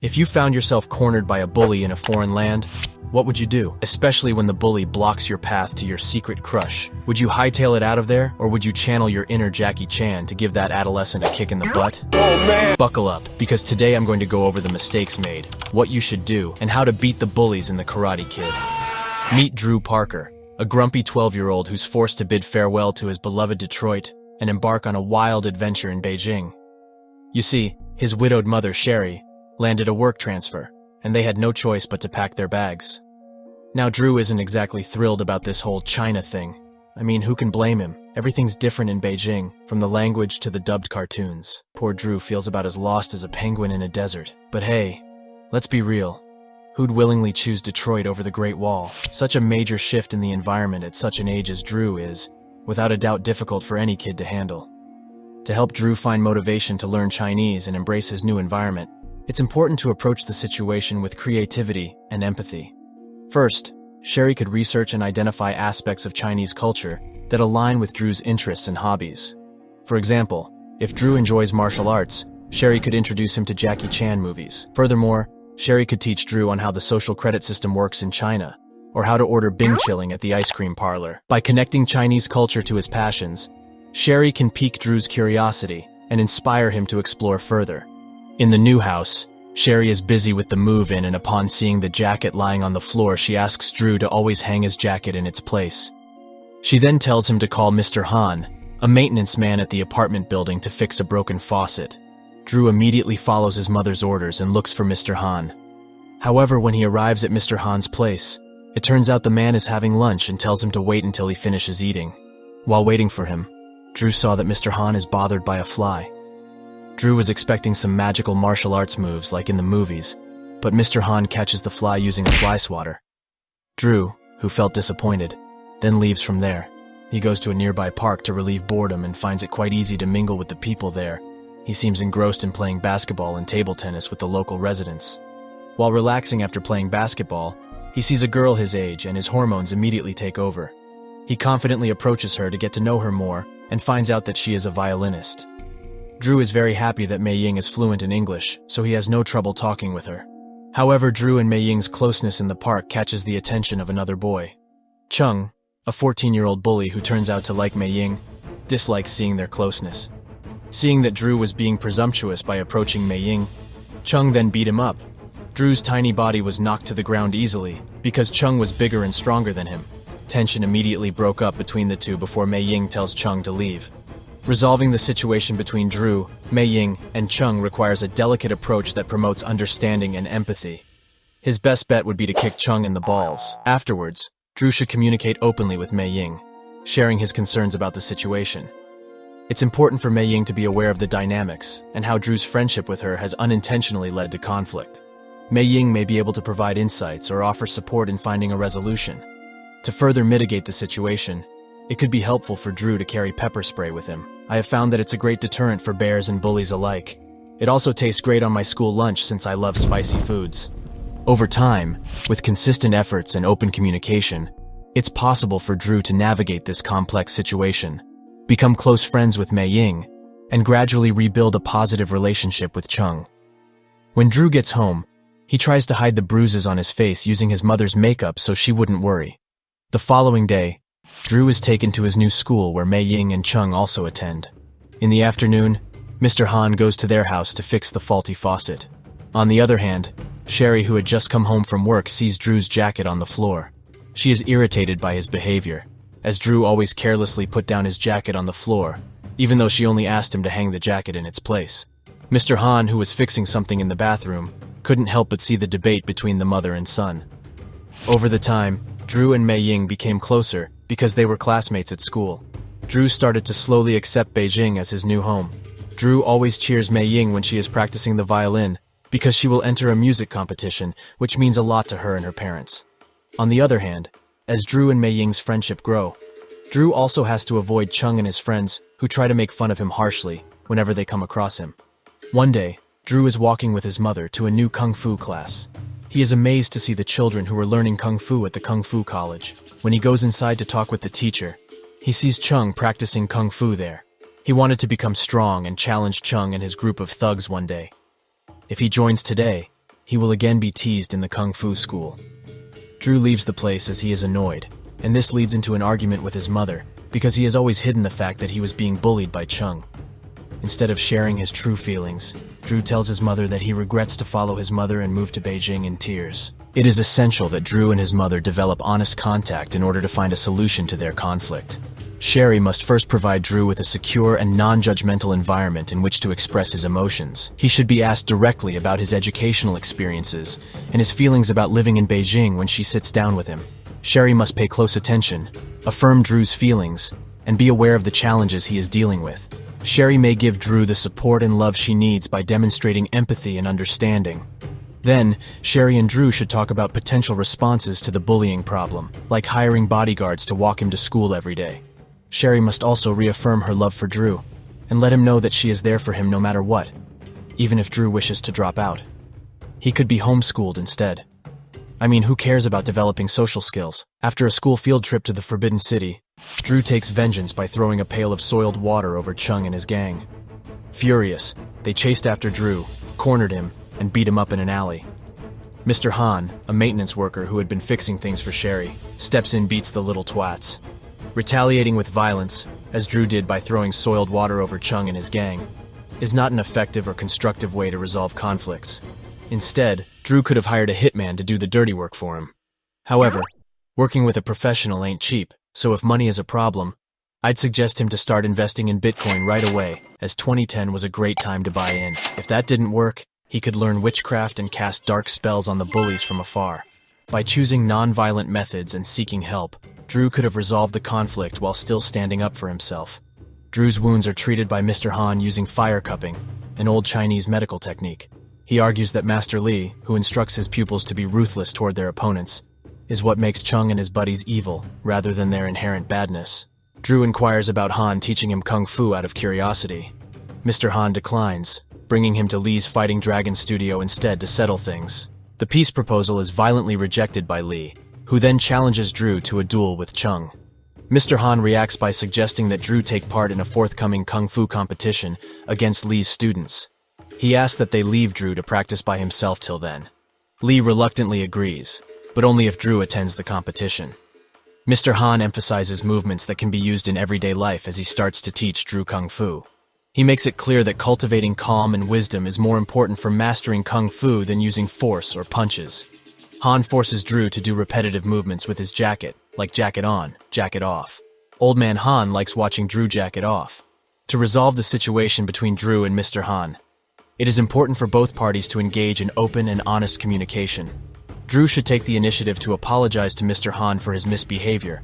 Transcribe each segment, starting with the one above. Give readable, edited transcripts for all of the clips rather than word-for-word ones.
If you found yourself cornered by a bully in a foreign land, what would you do? Especially when the bully blocks your path to your secret crush. Would you hightail it out of there, or would you channel your inner Jackie Chan to give that adolescent a kick in the butt? Oh man! Buckle up, because today I'm going to go over the mistakes made, what you should do, and how to beat the bullies in the Karate Kid. Meet Dre Parker, a grumpy 12-year-old who's forced to bid farewell to his beloved Detroit and embark on a wild adventure in Beijing. You see, his widowed mother, Sherry, landed a work transfer, and they had no choice but to pack their bags. Now Dre isn't exactly thrilled about this whole China thing. I mean, who can blame him? Everything's different in Beijing, from the language to the dubbed cartoons. Poor Dre feels about as lost as a penguin in a desert. But hey, let's be real. Who'd willingly choose Detroit over the Great Wall? Such a major shift in the environment at such an age as Dre is, without a doubt difficult for any kid to handle. To help Dre find motivation to learn Chinese and embrace his new environment, it's important to approach the situation with creativity and empathy. First, Sherry could research and identify aspects of Chinese culture that align with Dre's interests and hobbies. For example, if Dre enjoys martial arts, Sherry could introduce him to Jackie Chan movies. Furthermore, Sherry could teach Dre on how the social credit system works in China, or how to order Bing chilling at the ice cream parlor. By connecting Chinese culture to his passions, Sherry can pique Dre's curiosity and inspire him to explore further. In the new house, Sherry is busy with the move-in, and upon seeing the jacket lying on the floor, she asks Dre to always hang his jacket in its place. She then tells him to call Mr. Han, a maintenance man at the apartment building, to fix a broken faucet. Dre immediately follows his mother's orders and looks for Mr. Han. However, when he arrives at Mr. Han's place, it turns out the man is having lunch and tells him to wait until he finishes eating. While waiting for him, Dre saw that Mr. Han is bothered by a fly. Dre was expecting some magical martial arts moves like in the movies, but Mr. Han catches the fly using a fly swatter. Dre, who felt disappointed, then leaves from there. He goes to a nearby park to relieve boredom and finds it quite easy to mingle with the people there. He seems engrossed in playing basketball and table tennis with the local residents. While relaxing after playing basketball, he sees a girl his age and his hormones immediately take over. He confidently approaches her to get to know her more and finds out that she is a violinist. Dre is very happy that Mei Ying is fluent in English, so he has no trouble talking with her. However, Dre and Mei Ying's closeness in the park catches the attention of another boy. Cheng, a 14-year-old bully who turns out to like Mei Ying, dislikes seeing their closeness. Seeing that Dre was being presumptuous by approaching Mei Ying, Cheng then beat him up. Dre's tiny body was knocked to the ground easily, because Cheng was bigger and stronger than him. Tension immediately broke up between the two before Mei Ying tells Cheng to leave. Resolving the situation between Dre, Mei Ying, and Cheng requires a delicate approach that promotes understanding and empathy. His best bet would be to kick Cheng in the balls. Afterwards, Dre should communicate openly with Mei Ying, sharing his concerns about the situation. It's important for Mei Ying to be aware of the dynamics and how Dre's friendship with her has unintentionally led to conflict. Mei Ying may be able to provide insights or offer support in finding a resolution. To further mitigate the situation, it could be helpful for Dre to carry pepper spray with him. I have found that it's a great deterrent for bears and bullies alike. It also tastes great on my school lunch since I love spicy foods. Over time, with consistent efforts and open communication, it's possible for Dre to navigate this complex situation, become close friends with Mei Ying, and gradually rebuild a positive relationship with Cheng. When Dre gets home, he tries to hide the bruises on his face using his mother's makeup so she wouldn't worry. The following day, Dre is taken to his new school where Mei Ying and Cheng also attend. In the afternoon, Mr. Han goes to their house to fix the faulty faucet. On the other hand, Sherry, who had just come home from work, sees Dre's jacket on the floor. She is irritated by his behavior, as Dre always carelessly put down his jacket on the floor, even though she only asked him to hang the jacket in its place. Mr. Han, who was fixing something in the bathroom, couldn't help but see the debate between the mother and son. Over the time, Dre and Mei Ying became closer because they were classmates at school. Dre started to slowly accept Beijing as his new home. Dre always cheers Mei Ying when she is practicing the violin because she will enter a music competition, which means a lot to her and her parents. On the other hand, as Dre and Mei Ying's friendship grow, Dre also has to avoid Cheng and his friends who try to make fun of him harshly whenever they come across him. One day, Dre is walking with his mother to a new kung fu class. He is amazed to see the children who are learning kung fu at the kung fu college. When he goes inside to talk with the teacher, he sees Cheng practicing kung fu there. He wanted to become strong and challenge Cheng and his group of thugs one day. If he joins today, he will again be teased in the Kung Fu school. Drew leaves the place as he is annoyed, and this leads into an argument with his mother, because he has always hidden the fact that he was being bullied by Cheng. Instead of sharing his true feelings, Drew tells his mother that he regrets to follow his mother and move to Beijing in tears. It is essential that Drew and his mother develop honest contact in order to find a solution to their conflict. Sherry must first provide Drew with a secure and non-judgmental environment in which to express his emotions. He should be asked directly about his educational experiences and his feelings about living in Beijing when she sits down with him. Sherry must pay close attention, affirm Drew's feelings, and be aware of the challenges he is dealing with. Sherry may give Drew the support and love she needs by demonstrating empathy and understanding. Then, Sherry and Drew should talk about potential responses to the bullying problem, like hiring bodyguards to walk him to school every day. Sherry must also reaffirm her love for Drew, and let him know that she is there for him no matter what, even if Drew wishes to drop out. He could be homeschooled instead. I mean, who cares about developing social skills? After a school field trip to the Forbidden City, Drew takes vengeance by throwing a pail of soiled water over Cheng and his gang. Furious, they chased after Drew, cornered him, and beat him up in an alley. Mr. Han, a maintenance worker who had been fixing things for Sherry, steps in and beats the little twats. Retaliating with violence, as Drew did by throwing soiled water over Cheng and his gang, is not an effective or constructive way to resolve conflicts. Instead, Drew could have hired a hitman to do the dirty work for him. However, working with a professional ain't cheap, so if money is a problem, I'd suggest him to start investing in Bitcoin right away, as 2010 was a great time to buy in. If that didn't work, he could learn witchcraft and cast dark spells on the bullies from afar. By choosing non-violent methods and seeking help, Drew could have resolved the conflict while still standing up for himself. Drew's wounds are treated by Mr. Han using fire cupping, an old Chinese medical technique. He argues that Master Li, who instructs his pupils to be ruthless toward their opponents, is what makes Cheng and his buddies evil, rather than their inherent badness. Drew inquires about Han teaching him Kung Fu out of curiosity. Mr. Han declines, bringing him to Li's Fighting Dragon studio instead to settle things. The peace proposal is violently rejected by Li, who then challenges Drew to a duel with Cheng. Mr. Han reacts by suggesting that Drew take part in a forthcoming Kung Fu competition against Li's students. He asks that they leave Drew to practice by himself till then. Li reluctantly agrees, but only if Drew attends the competition. Mr. Han emphasizes movements that can be used in everyday life as he starts to teach Drew Kung Fu. He makes it clear that cultivating calm and wisdom is more important for mastering Kung Fu than using force or punches. Han forces Drew to do repetitive movements with his jacket, like jacket on, jacket off. Old Man Han likes watching Drew jacket off. To resolve the situation between Drew and Mr. Han, it is important for both parties to engage in open and honest communication. Drew should take the initiative to apologize to Mr. Han for his misbehavior,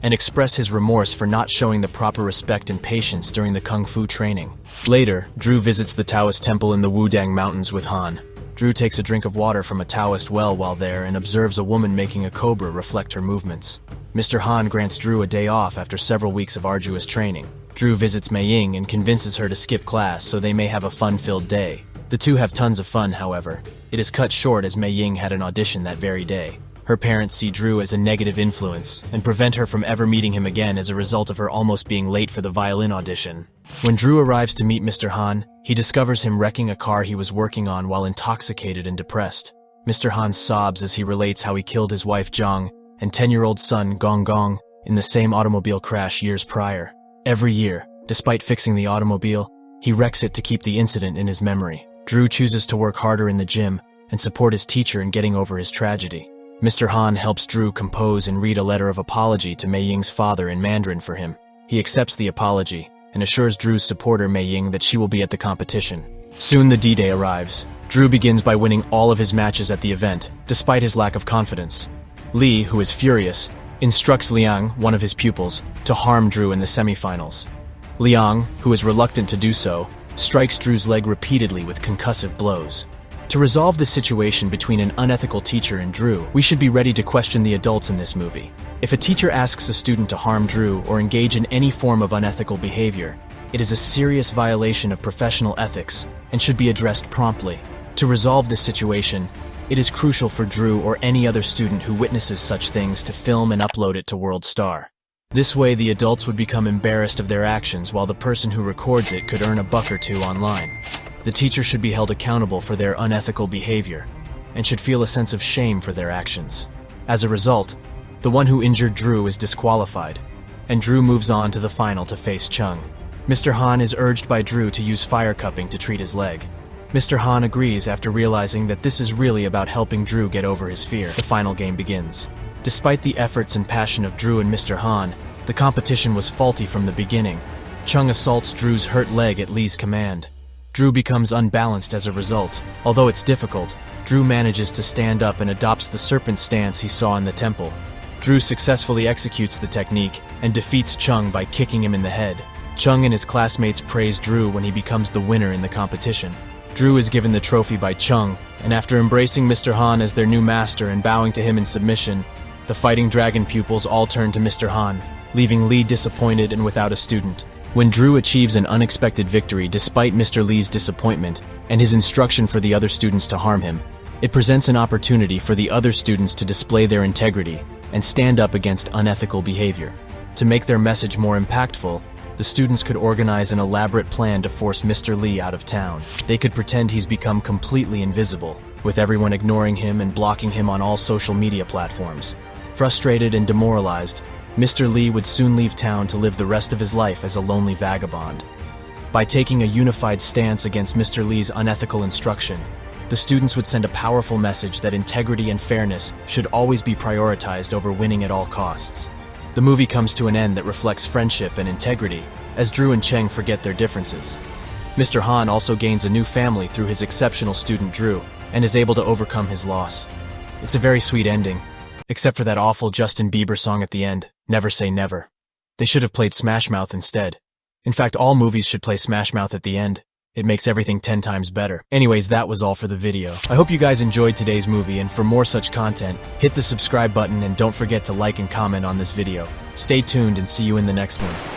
and express his remorse for not showing the proper respect and patience during the Kung Fu training. Later, Drew visits the Taoist temple in the Wudang Mountains with Han. Drew takes a drink of water from a Taoist well while there and observes a woman making a cobra reflect her movements. Mr. Han grants Drew a day off after several weeks of arduous training. Drew visits Mei Ying and convinces her to skip class so they may have a fun-filled day. The two have tons of fun, however. It is cut short as Mei Ying had an audition that very day. Her parents see Drew as a negative influence and prevent her from ever meeting him again as a result of her almost being late for the violin audition. When Drew arrives to meet Mr. Han, he discovers him wrecking a car he was working on while intoxicated and depressed. Mr. Han sobs as he relates how he killed his wife Zhang and 10-year-old son Gong Gong in the same automobile crash years prior. Every year, despite fixing the automobile, he wrecks it to keep the incident in his memory. Drew chooses to work harder in the gym and support his teacher in getting over his tragedy. Mr. Han helps Drew compose and read a letter of apology to Mei Ying's father in Mandarin for him. He accepts the apology and assures Drew's supporter Mei Ying that she will be at the competition. Soon the D-Day arrives. Drew begins by winning all of his matches at the event, despite his lack of confidence. Li, who is furious, instructs Liang, one of his pupils, to harm Drew in the semifinals. Liang, who is reluctant to do so, strikes Drew's leg repeatedly with concussive blows. To resolve the situation between an unethical teacher and Drew, we should be ready to question the adults in this movie. If a teacher asks a student to harm Drew or engage in any form of unethical behavior, it is a serious violation of professional ethics and should be addressed promptly. To resolve this situation, it is crucial for Drew or any other student who witnesses such things to film and upload it to World Star. This way, the adults would become embarrassed of their actions while the person who records it could earn $1 or $2 online. The teacher should be held accountable for their unethical behavior, and should feel a sense of shame for their actions. As a result, the one who injured Drew is disqualified, and Drew moves on to the final to face Cheng. Mr. Han is urged by Drew to use fire cupping to treat his leg. Mr. Han agrees after realizing that this is really about helping Drew get over his fear. The final game begins. Despite the efforts and passion of Drew and Mr. Han, the competition was faulty from the beginning. Cheng assaults Drew's hurt leg at Lee's command. Drew becomes unbalanced as a result. Although it's difficult, Drew manages to stand up and adopts the serpent stance he saw in the temple. Drew successfully executes the technique and defeats Cheng by kicking him in the head. Cheng and his classmates praise Drew when he becomes the winner in the competition. Drew is given the trophy by Cheng, and after embracing Mr. Han as their new master and bowing to him in submission, the Fighting Dragon pupils all turn to Mr. Han, leaving Lee disappointed and without a student. When Drew achieves an unexpected victory despite Mr. Lee's disappointment and his instruction for the other students to harm him, it presents an opportunity for the other students to display their integrity and stand up against unethical behavior. To make their message more impactful, the students could organize an elaborate plan to force Mr. Lee out of town. They could pretend he's become completely invisible, with everyone ignoring him and blocking him on all social media platforms. Frustrated and demoralized, Mr. Lee would soon leave town to live the rest of his life as a lonely vagabond. By taking a unified stance against Mr. Lee's unethical instruction, the students would send a powerful message that integrity and fairness should always be prioritized over winning at all costs. The movie comes to an end that reflects friendship and integrity, as Drew and Cheng forget their differences. Mr. Han also gains a new family through his exceptional student Drew, and is able to overcome his loss. It's a very sweet ending, except for that awful Justin Bieber song at the end, Never Say Never. They should have played Smash Mouth instead. In fact, all movies should play Smash Mouth at the end. It makes everything 10 times better. Anyways, that was all for the video. I hope you guys enjoyed today's movie, and for more such content, hit the subscribe button and don't forget to like and comment on this video. Stay tuned and see you in the next one.